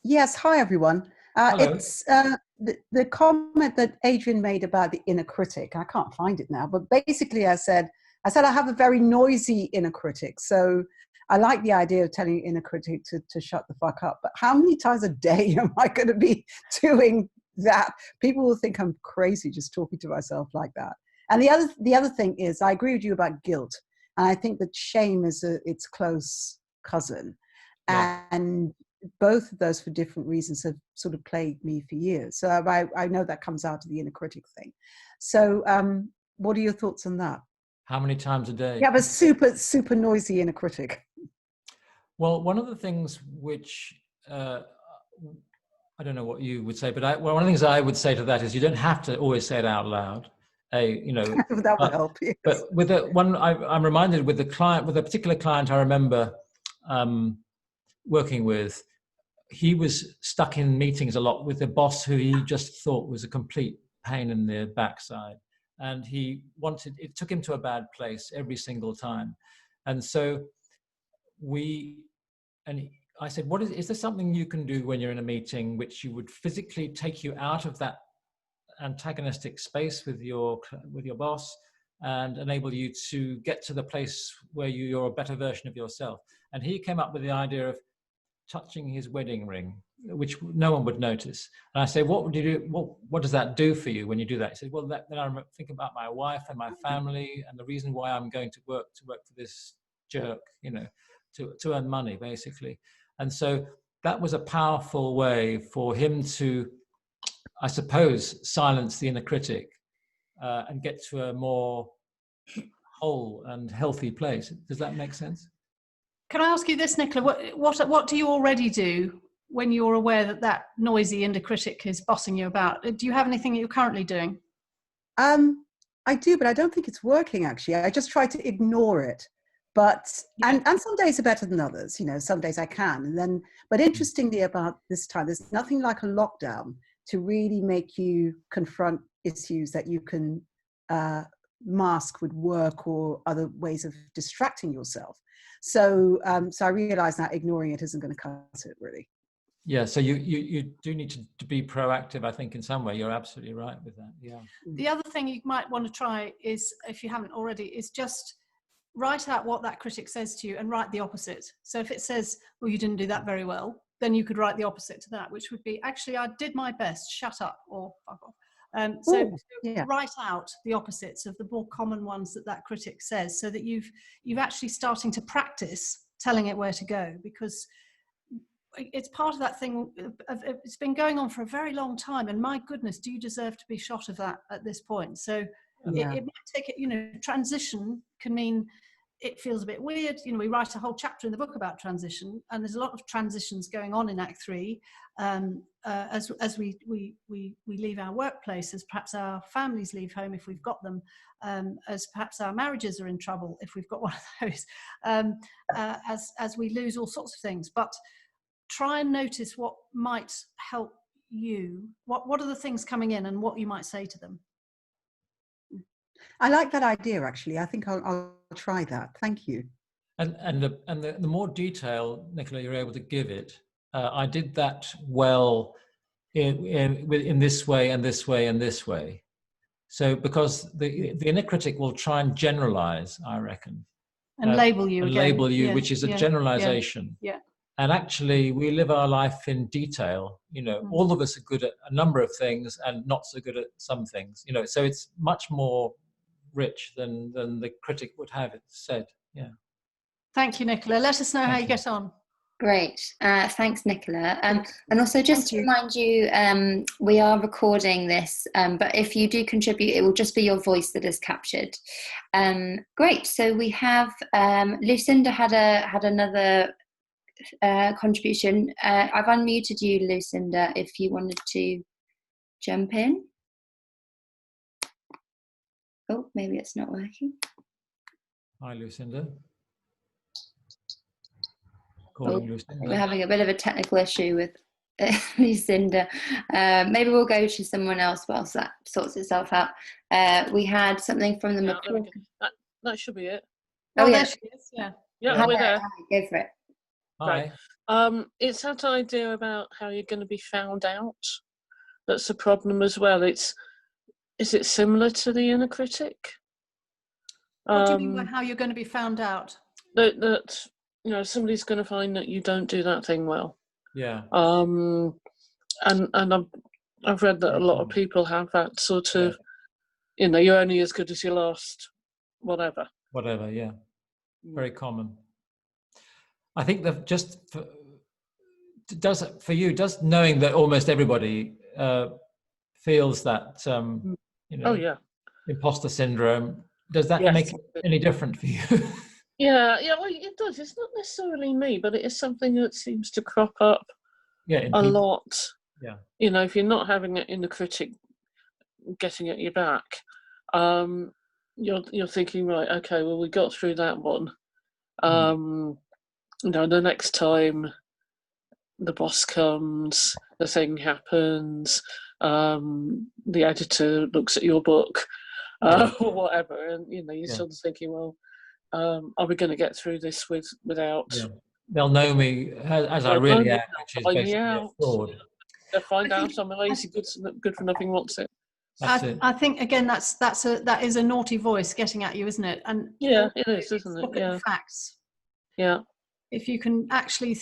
E: Yes, hi everyone. It's the comment that Adrian made about the inner critic. I can't find it now, but basically I said I have a very noisy inner critic. So I like the idea of telling your inner critic to shut the fuck up. But how many times a day am I going to be doing that? People will think I'm crazy just talking to myself like that. And the other thing is, I agree with you about guilt, and I think that shame is its close cousin. Yeah. And both of those, for different reasons, have sort of plagued me for years. So I know that comes out of the inner critic thing. So what are your thoughts on that?
B: How many times a day?
E: You have a super noisy inner critic.
B: Well, one of the things which I don't know what you would say, but one of the things I would say to that is you don't have to always say it out loud. You know,
E: that would help. Yes.
B: But with I'm reminded with a particular client I remember working with. He was stuck in meetings a lot with a boss who he just thought was a complete pain in the backside, and it took him to a bad place every single time. And so I said, is there something you can do when you're in a meeting which you would physically take you out of that antagonistic space with your boss and enable you to get to the place where you're a better version of yourself? And he came up with the idea of touching his wedding ring, which no one would notice. And I say, what would you do? What does that do for you when you do that? He said, well, then I think about my wife and my family and the reason why I'm going to work for this jerk, you know, to earn money, basically. And so that was a powerful way for him to, I suppose, silence the inner critic and get to a more whole and healthy place. Does that make sense?
A: Can I ask you this, Nicola? What do you already do when you're aware that that noisy inner critic is bossing you about? Do you have anything that you're currently doing?
E: I do, but I don't think it's working, actually. I just try to ignore it. But, and some days are better than others, you know, some days I can. And then, but interestingly about this time, there's nothing like a lockdown to really make you confront issues that you can mask with work or other ways of distracting yourself. So, so I realized that ignoring it isn't going to cut it, really.
B: Yeah, so you do need to be proactive, I think, in some way. You're absolutely right with that, yeah.
A: The other thing you might want to try is, if you haven't already, is just write out what that critic says to you and write the opposite. So if it says, well, you didn't do that very well, then you could write the opposite to that, which would be, actually, I did my best, shut up, or fuck off. So write out the opposites of the more common ones that that critic says, so that you've actually starting to practice telling it where to go, because it's part of that thing of, it's been going on for a very long time, and my goodness, do you deserve to be shot of that at this point? So it might take it, you know, transition can mean it feels a bit weird. You know, we write a whole chapter in the book about transition, and there's a lot of transitions going on in Act 3 as we leave our workplace, as perhaps our families leave home if we've got them, as perhaps our marriages are in trouble if we've got one of those, as we lose all sorts of things. But try and notice what might help you. What are the things coming in, and what you might say to them.
E: I like that idea, actually. I think I'll try that. Thank you.
B: And the more detail, Nicola, you're able to give it. I did that well in this way and this way and this way. So because the inner critic will try and generalize, I reckon.
A: And label you
B: and
A: again.
B: label you,
A: Yeah,
B: which is a generalization.
A: Yeah.
B: And actually, we live our life in detail. You know, all of us are good at a number of things and not so good at some things. You know, so it's much more rich than the critic would have it said. Yeah.
A: Thank you, Nicola. Let us know how you get on.
D: Great. Thanks, Nicola. And also, just to remind you, we are recording this, but if you do contribute, it will just be your voice that is captured. Great. So we have Lucinda had another contribution. I've unmuted you, Lucinda, if you wanted to jump in. Oh, maybe it's not working.
B: Hi, Lucinda.
D: Lucinda. We're having a bit of a technical issue with Lucinda. Maybe we'll go to someone else whilst that sorts itself out. We had something from the
F: that should be it.
A: Oh, there she is.
F: Yeah, we're there.
D: Go for it.
B: Hi.
F: Right. It's that idea about how you're going to be found out. That's a problem as well. Is it similar to the inner critic?
A: What do you mean by how you're going to be found out?
F: That you know, somebody's going to find that you don't do that thing well.
B: Yeah.
F: And I've read that a lot of people have that sort of, you know, you're only as good as your last whatever.
B: Whatever, yeah. Very common. I think that just does knowing that almost everybody feels that you know, imposter syndrome, does that make it any different for you?
F: Yeah, well, it does. It's not necessarily me, but it is something that seems to crop up a lot.
B: Yeah.
F: You know, if you're not having it in the critic getting at your back, you're thinking, right, okay, well, we got through that one. You know, the next time the boss comes, the thing happens, the editor looks at your book, or whatever, and you know, you're sort of thinking, well, are we going to get through this without? Yeah.
B: They'll know me as I really am, which is basically a fraud.
F: They'll find out I'm a lazy, good for nothing what's it.
A: I think again that is a naughty voice getting at you, isn't it? And
F: yeah, it is, isn't it?
A: Look at the facts.
F: Yeah.
A: If you can actually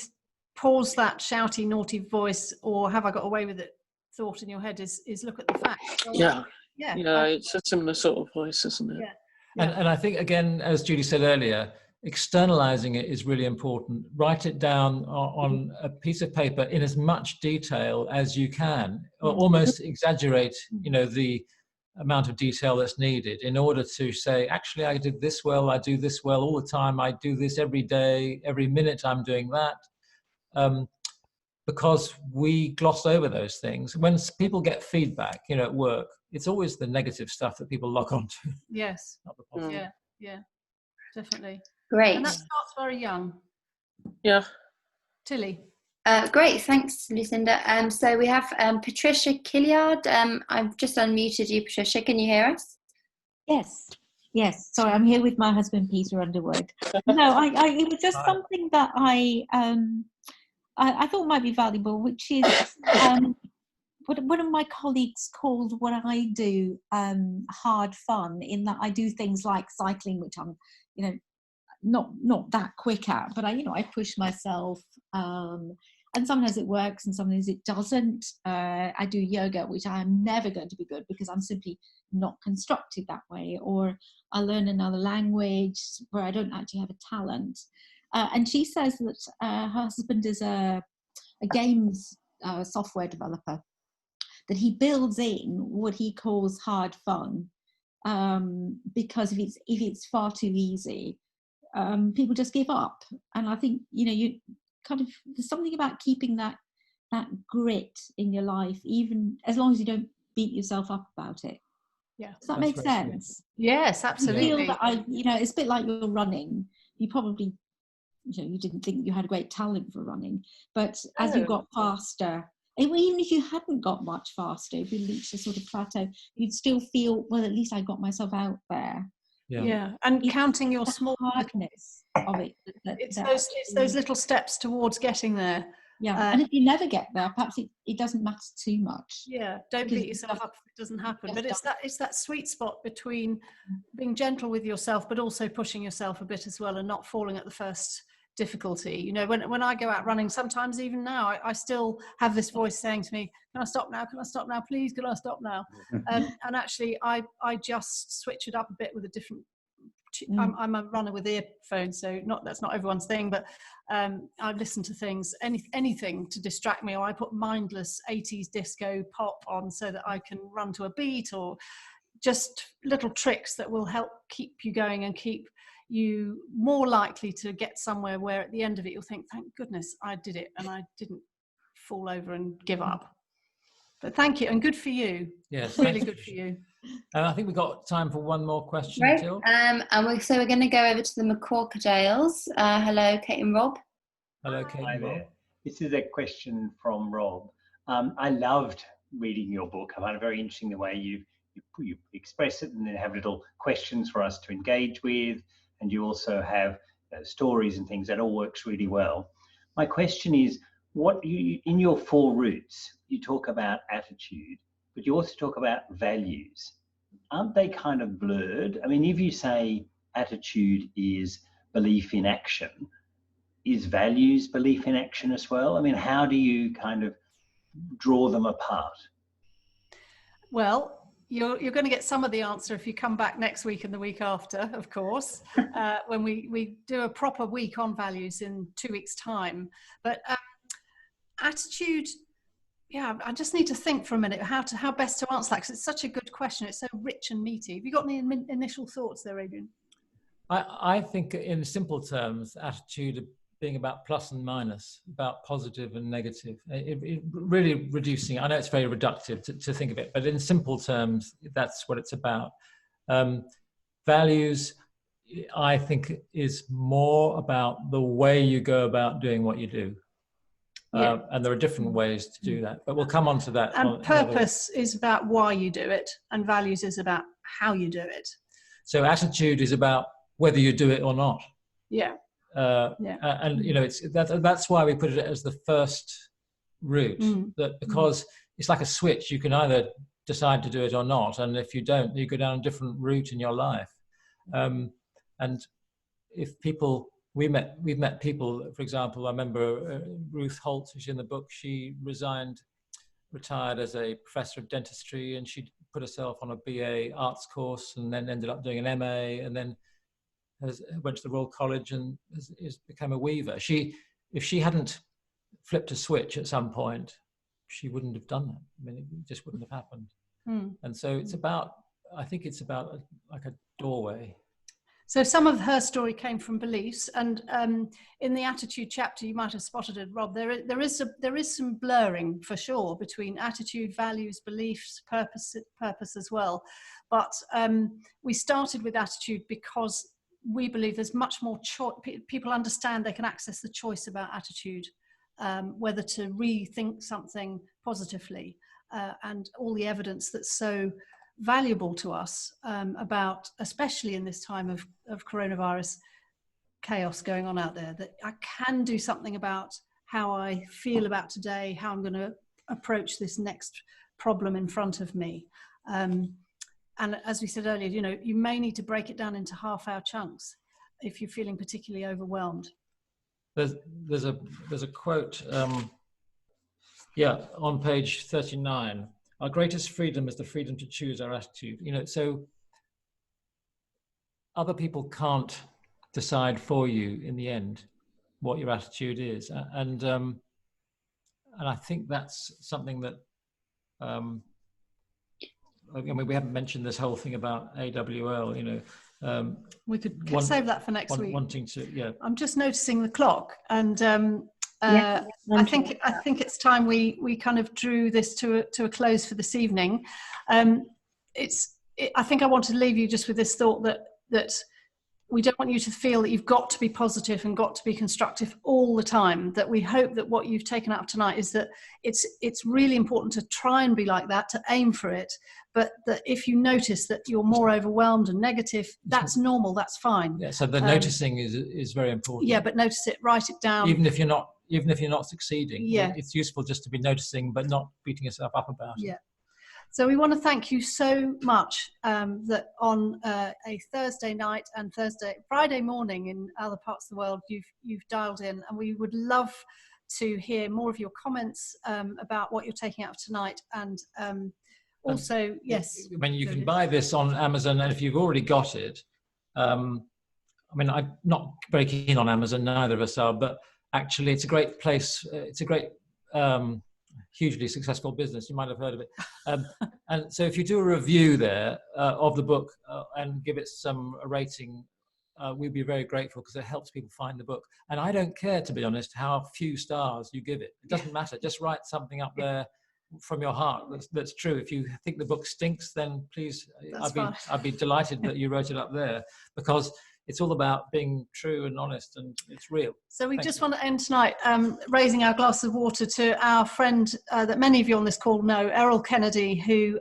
A: pause that shouty, naughty voice, or have I got away with it thought in your head, is look at the facts.
F: Yeah. It's a similar sort of voice, isn't it?
A: Yeah.
B: And I think, again, as Judy said earlier, externalizing it is really important. Write it down on a piece of paper in as much detail as you can, or almost exaggerate, the amount of detail that's needed in order to say, actually, I did this well, I do this well all the time, I do this every day, every minute I'm doing that. Because we gloss over those things. When people get feedback, at work, it's always the negative stuff that people lock onto.
A: Yes.
B: Not the positive.
A: Yeah, definitely.
D: Great.
A: And that starts very young.
F: Yeah.
A: Tilly.
D: Great, thanks, Lucinda. So we have Patricia Killiard. I've just unmuted you, Patricia. Can you hear us?
G: Yes. Sorry, I'm here with my husband, Peter Underwood. No, it was just something that I thought might be valuable, which is what one of my colleagues called what I do hard fun, in that I do things like cycling, which I'm, not that quick at, but I push myself, and sometimes it works and sometimes it doesn't. I do yoga, which I am never going to be good because I'm simply not constructed that way. Or I learn another language where I don't actually have a talent. And she says that her husband is a games software developer, that he builds in what he calls hard fun, because if it's far too easy, people just give up. And I think you kind of, there's something about keeping that grit in your life, even as long as you don't beat yourself up about it.
A: Yeah,
G: does that make sense?
A: Yes, absolutely.
G: You feel that it's a bit like you're running. You probably you didn't think you had a great talent for running, but as you got faster, even if you hadn't got much faster, if you reached a sort of plateau, you'd still feel, well, at least I got myself out there.
A: Yeah, and counting your small
G: hardness of it.
A: It's those little steps towards getting there.
G: Yeah, and if you never get there, perhaps it doesn't matter too much.
A: Yeah, don't beat yourself up if it doesn't happen. But it's that sweet spot between being gentle with yourself, but also pushing yourself a bit as well, and not falling at the first difficulty. When I go out running, sometimes even now, I still have this voice saying to me, can I stop now? Can I stop now? Please, can I stop now? And actually, I just switch it up a bit with a different. I'm a runner with earphones, so that's not everyone's thing, but I listen to things, anything to distract me, or I put mindless 80s disco pop on so that I can run to a beat, or just little tricks that will help keep you going and keep you more likely to get somewhere where at the end of it you'll think, thank goodness I did it and I didn't fall over and give up. But thank you, and good for you.
B: Yes,
A: really good for you.
B: I think we've got time for one more question.
D: Right.
B: Jill.
D: So we're going to go over to the McCorkadales. Hello, Kate and Rob.
B: Hello, Kate and Rob.
H: This is a question from Rob. I loved reading your book. I find it very interesting the way you express it, and then have little questions for us to engage with, and you also have stories and things that all works really well. My question is, in your 4 roots, you talk about attitude, but you also talk about values. Aren't they kind of blurred? I mean, if you say attitude is belief in action, is values belief in action as well? I mean, how do you kind of draw them apart?
A: Well, you're going to get some of the answer if you come back next week and the week after, of course, when we do a proper week on values in 2 weeks' time. But attitude, I just need to think for a minute how best to answer that, because it's such a good question. It's so rich and meaty. Have you got any initial thoughts there, Adrian?
B: I think in simple terms, attitude being about plus and minus, about positive and negative, it really reducing. I know it's very reductive to think of it, but in simple terms, that's what it's about. Values, I think, is more about the way you go about doing what you do. And there are different ways to do that, but we'll come on to that.
A: And purpose is about why you do it, and values is about how you do it.
B: So attitude is about whether you do it or not.
A: Yeah.
B: And that's why we put it as the first route, that because it's like a switch, you can either decide to do it or not, and if you don't, you go down a different route in your life. And if people, we've met people, for example, I remember Ruth Holt, who's in the book, she retired as a professor of dentistry, and she put herself on a BA arts course and then ended up doing an MA, and then went to the Royal College and has become a weaver. If she hadn't flipped a switch at some point, she wouldn't have done that. I mean, it just wouldn't have happened. And so it's about, I think it's about like a doorway.
A: So some of her story came from beliefs, and in the attitude chapter, you might have spotted it, Rob. There is some blurring for sure between attitude, values, beliefs, purpose as well. But we started with attitude because we believe there's much more choice. People understand they can access the choice about attitude, whether to rethink something positively, and all the evidence that's so valuable to us about, especially in this time of coronavirus chaos going on out there, that I can do something about how I feel about today, how I'm going to approach this next problem in front of me. And as we said earlier, you may need to break it down into half-hour chunks if you're feeling particularly overwhelmed.
B: There's a quote, on page 39. Our greatest freedom is the freedom to choose our attitude. So other people can't decide for you in the end what your attitude is, and I think that's something that we haven't mentioned this whole thing about AWL.
A: We could save that for next week.
B: Wanting to, I'm
A: just noticing the clock, and I think it's time we kind of drew this to a close for this evening. I think I want to leave you just with this thought that we don't want you to feel that you've got to be positive and got to be constructive all the time. That we hope that what you've taken out tonight is that it's really important to try and be like that, to aim for it. But that if you notice that you're more overwhelmed and negative, that's normal, that's fine.
B: Yeah, so the noticing is very important.
A: Yeah, but notice it, write it down.
B: Even if you're not succeeding, it's useful just to be noticing, but not beating yourself up about it.
A: Yeah. So we want to thank you so much that on a Thursday night and Friday morning in other parts of the world, you've dialed in, and we would love to hear more of your comments about what you're taking out of tonight. And also, yes.
B: I mean, you can buy this on Amazon, and if you've already got it, I'm not very keen on Amazon, neither of us are, but actually it's a great place. It's a great, hugely successful business. You might have heard of it. And so if you do a review there of the book and give it a rating, we'd be very grateful, because it helps people find the book. And I don't care, to be honest, how few stars you give it. It doesn't matter. Just write something up there from your heart that's true. If you think the book stinks, then please, I'd be delighted that you wrote it up there, because it's all about being true and honest, and it's real.
A: So we just want to end tonight raising our glass of water to our friend that many of you on this call know, Errol Kennedy, who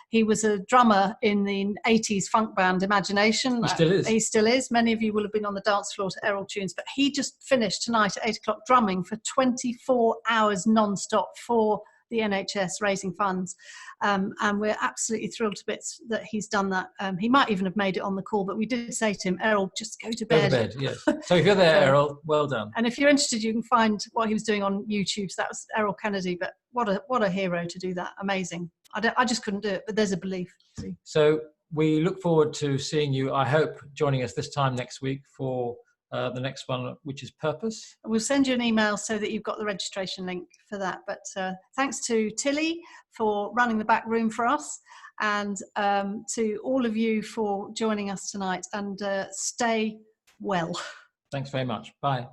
A: he was a drummer in the 80s funk band Imagination.
B: He still is.
A: He still is. Many of you will have been on the dance floor to Errol tunes, but he just finished tonight at 8 o'clock drumming for 24 hours non-stop for the NHS, raising funds, and we're absolutely thrilled to bits that he's done that. He might even have made it on the call, but we did say to him, Errol, just go to bed.
B: Go to bed, yes. So if you're there, Errol, well done.
A: And if you're interested, you can find what he was doing on YouTube. So that was Errol Kennedy, but what a hero to do that. Amazing. I just couldn't do it, but there's a belief. See?
B: So we look forward to seeing you, I hope, joining us this time next week for the next one, which is Purpose.
A: We'll send you an email so that you've got the registration link for that. But thanks to Tilly for running the back room for us, and to all of you for joining us tonight, and stay well.
B: Thanks very much. Bye.